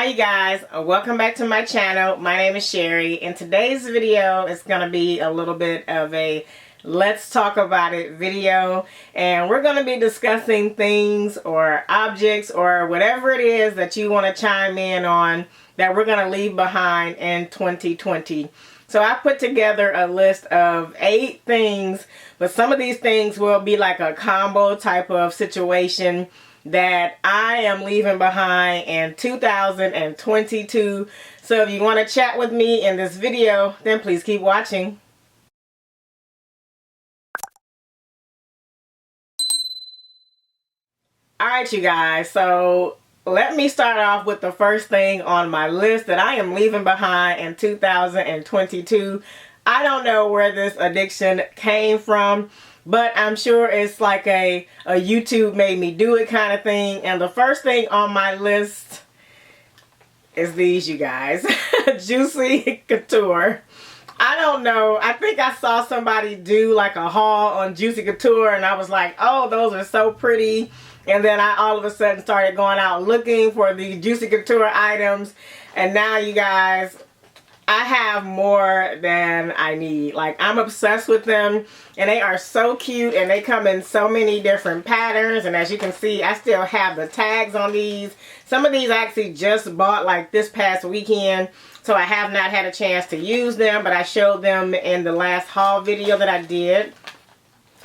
Hi you guys, welcome back to my channel. My name is Sherry. In today's video is going to be a little bit of a let's talk about it video, and we're going to be discussing things or objects or whatever it is that you want to chime in on that we're going to leave behind in 2020. So I put together a list of 8 things, but some of these things will be like a combo type of situation that I am leaving behind in 2022. So if you want to chat with me in this video, then please keep watching. Alright you guys, so let me start off with the first thing on my list that I am leaving behind in 2022. I don't know where this addiction came from, but I'm sure it's like a YouTube made me do it kind of thing. And the first thing on my list is these, you guys. Juicy Couture. I don't know. I think I saw somebody do like a haul on Juicy Couture and I was like, oh, those are so pretty. And then I all of a sudden started going out looking for the Juicy Couture items. And now you guys, I have more than I need. Like, I'm obsessed with them and they are so cute and they come in so many different patterns, and as you can see I still have the tags on these. Some of these I actually just bought like this past weekend, so I have not had a chance to use them, but I showed them in the last haul video that I did.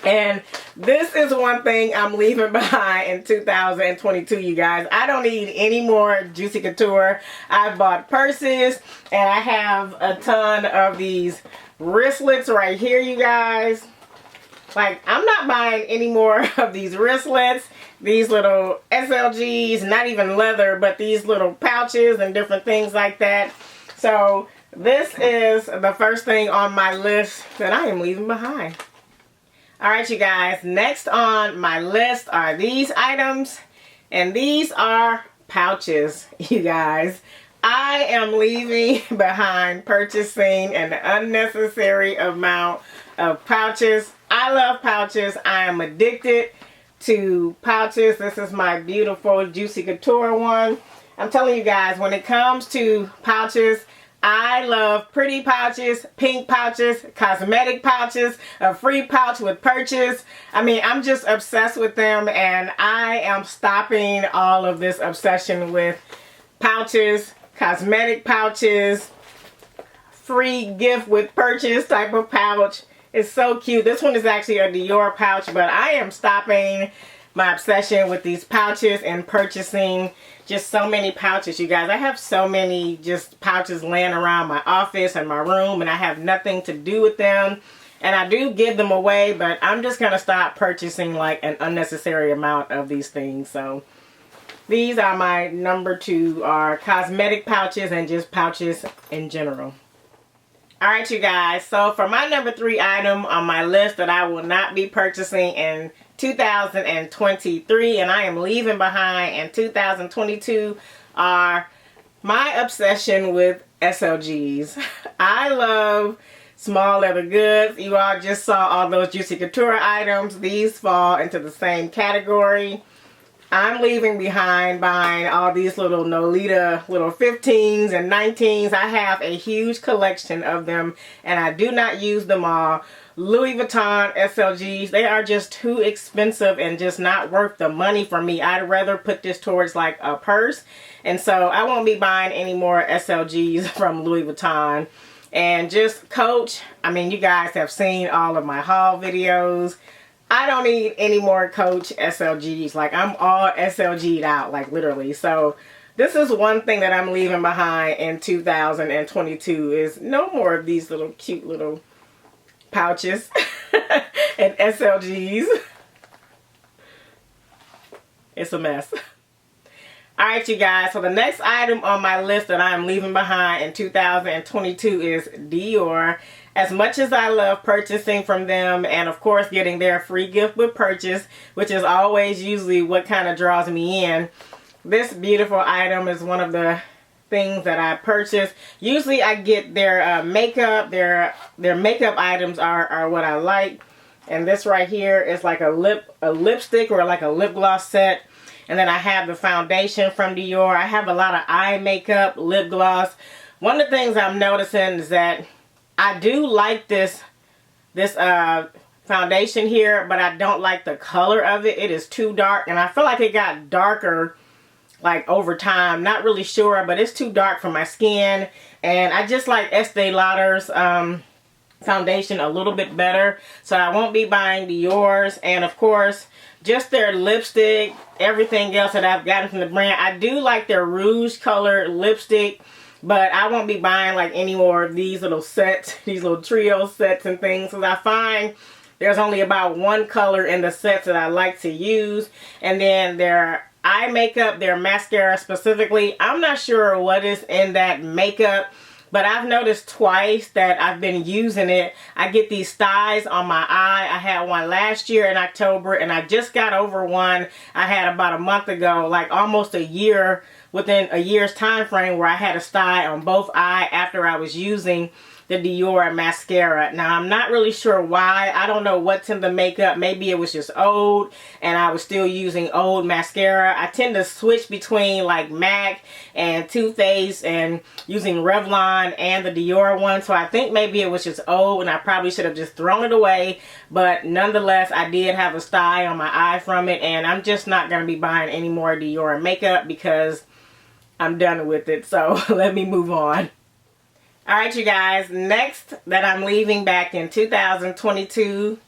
And this is one thing I'm leaving behind in 2022, you guys. I don't need any more Juicy Couture. I bought purses and I have a ton of these wristlets right here, you guys. Like, I'm not buying any more of these wristlets, these little SLGs, not even leather, but these little pouches and different things like that. So this is the first thing on my list that I am leaving behind. Alright you guys, next on my list are these items, and these are pouches, you guys. I am leaving behind purchasing an unnecessary amount of pouches. I love pouches. I am addicted to pouches. This is my beautiful Juicy Couture one. I'm telling you guys, when it comes to pouches, I love pretty pouches, pink pouches, cosmetic pouches, a free pouch with purchase. I mean, I'm just obsessed with them, and I am stopping all of this obsession with pouches, cosmetic pouches, free gift with purchase type of pouch. It's so cute. This one is actually a Dior pouch, but I am stopping my obsession with these pouches and purchasing just so many pouches, you guys. I have so many just pouches laying around my office and my room, and I have nothing to do with them. And I do give them away, but I'm just going to stop purchasing like an unnecessary amount of these things. So these are my number 2, are cosmetic pouches and just pouches in general. Alright you guys, so for my number 3 item on my list that I will not be purchasing in 2023 and I am leaving behind in 2022 are my obsession with SLGs. I love small leather goods. You all just saw all those Juicy Couture items. These fall into the same category. I'm leaving behind buying all these little Nolita little 15s and 19s. I have a huge collection of them and I do not use them all. Louis Vuitton SLGs, they are just too expensive and just not worth the money for me. I'd rather put this towards like a purse. And so I won't be buying any more SLGs from Louis Vuitton. And just Coach, I mean, you guys have seen all of my haul videos. I don't need any more Coach SLGs. Like, I'm all SLG'd out, like literally. So this is one thing that I'm leaving behind in 2022 is no more of these little cute little pouches and SLGs. It's a mess. Alright you guys, so the next item on my list that I'm leaving behind in 2022 is Dior. As much as I love purchasing from them and of course getting their free gift with purchase, which is always usually what kind of draws me in, this beautiful item is one of the things that I purchase. Usually I get their makeup, their makeup items are what I like. And this right here is like a lipstick or like a lip gloss set. And then I have the foundation from Dior. I have a lot of eye makeup, lip gloss. One of the things I'm noticing is that I do like this foundation here, but I don't like the color of it. It is too dark, and I feel like it got darker like over time. Not really sure, but it's too dark for my skin. And I just like Estee Lauder's foundation a little bit better, so I won't be buying Dior's. And of course, just their lipstick, everything else that I've gotten from the brand. I do like their rouge colored lipstick, but I won't be buying like any more of these little sets, these little trio sets and things, because I find there's only about one color in the sets that I like to use. And then their eye makeup, their mascara specifically, I'm not sure what is in that makeup, but I've noticed twice that I've been using it. I get these styes on my eye. I had one last year in October, and I just got over one I had about a month ago, like almost a year, within a year's time frame, where I had a sty on both eye after I was using the Dior mascara. Now, I'm not really sure why. I don't know what's in the makeup. Maybe it was just old and I was still using old mascara. I tend to switch between like MAC and Too Faced and using Revlon and the Dior one. So I think maybe it was just old and I probably should have just thrown it away. But nonetheless, I did have a sty on my eye from it, and I'm just not going to be buying any more Dior makeup because I'm done with it. So let me move on. Alright, you guys, next that I'm leaving back in 2022,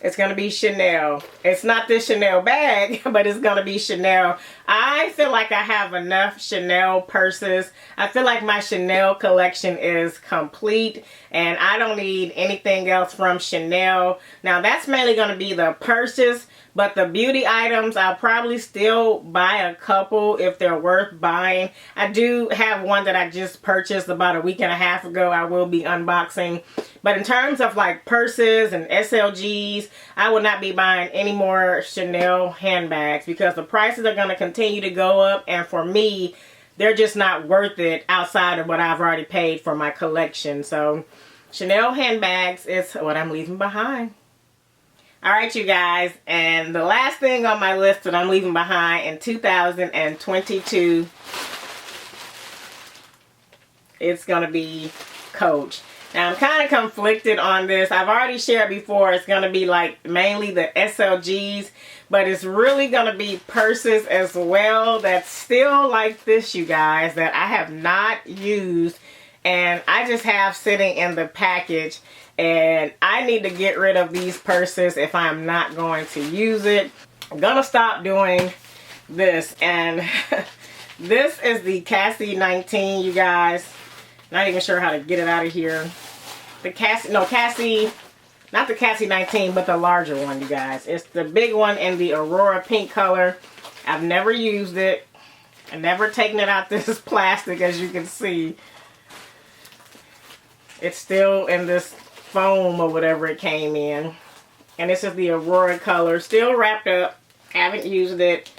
it's going to be Chanel. It's not this Chanel bag, but it's going to be Chanel. I feel like I have enough Chanel purses. I feel like my Chanel collection is complete, and I don't need anything else from Chanel. Now, that's mainly going to be the purses. But the beauty items, I'll probably still buy a couple if they're worth buying. I do have one that I just purchased about a week and a half ago. I will be unboxing. But in terms of like purses and SLGs, I will not be buying any more Chanel handbags because the prices are going to continue to go up. And for me, they're just not worth it outside of what I've already paid for my collection. So Chanel handbags is what I'm leaving behind. Alright, you guys, and the last thing on my list that I'm leaving behind in 2022, it's going to be Coach. Now, I'm kind of conflicted on this. I've already shared before, it's going to be like mainly the SLGs, but it's really going to be purses as well that's still like this, you guys, that I have not used, and I just have sitting in the package. And I need to get rid of these purses if I'm not going to use it. I'm gonna stop doing this. And this is the Cassie 19, you guys. Not even sure how to get it out of here. The Cassie, not the Cassie 19, but the larger one, you guys. It's the big one in the Aurora pink color. I've never used it. I've never taken it out this plastic, as you can see. It's still in this foam or whatever it came in, and this is the Aurora color, still wrapped up. Haven't used it,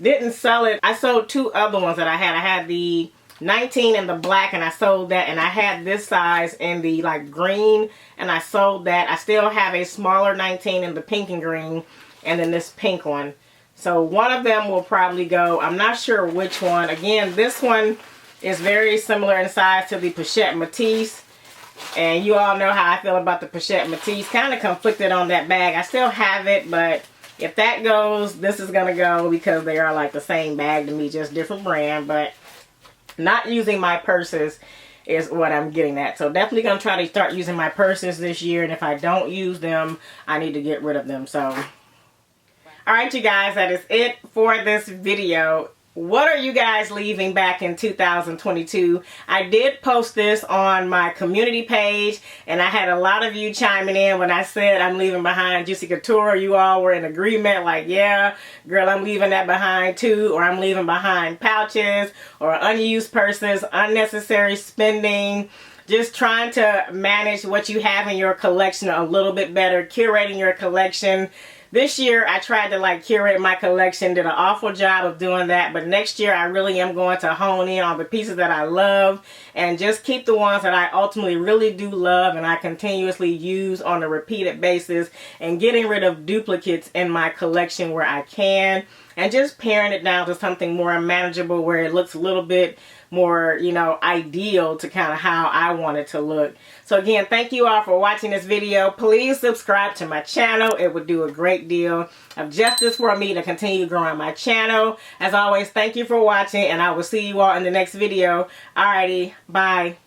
didn't sell it. I sold two other ones that I had the 19 in the black, and I sold that, and I had this size in the like green, and I sold that. I still have a smaller 19 in the pink and green, and then this pink one. So one of them will probably go. I'm not sure which one. Again, this one is very similar in size to the Pochette Matisse. And you all know how I feel about the Pochette Matisse. Kind of conflicted on that bag. I still have it, but if that goes, this is going to go because they are like the same bag to me, just different brand. But not using my purses is what I'm getting at. So definitely going to try to start using my purses this year. And if I don't use them, I need to get rid of them. So, alright, you guys, that is it for this video. What are you guys leaving back in 2022? I did post this on my community page, and I had a lot of you chiming in when I said I'm leaving behind Juicy Couture. You all were in agreement, like, yeah, girl, I'm leaving that behind too, or I'm leaving behind pouches or unused purses, unnecessary spending, just trying to manage what you have in your collection a little bit better, curating your collection, this year I tried to like curate my collection, did an awful job of doing that, but next year I really am going to hone in on the pieces that I love and just keep the ones that I ultimately really do love and I continuously use on a repeated basis, and getting rid of duplicates in my collection where I can, and just paring it down to something more manageable where it looks a little bit more, you know, ideal to kind of how I want it to look. So again, thank you all for watching this video. Please subscribe to my channel. It would do a great deal of justice for me to continue growing my channel. As always, thank you for watching, and I will see you all in the next video. Alrighty, bye.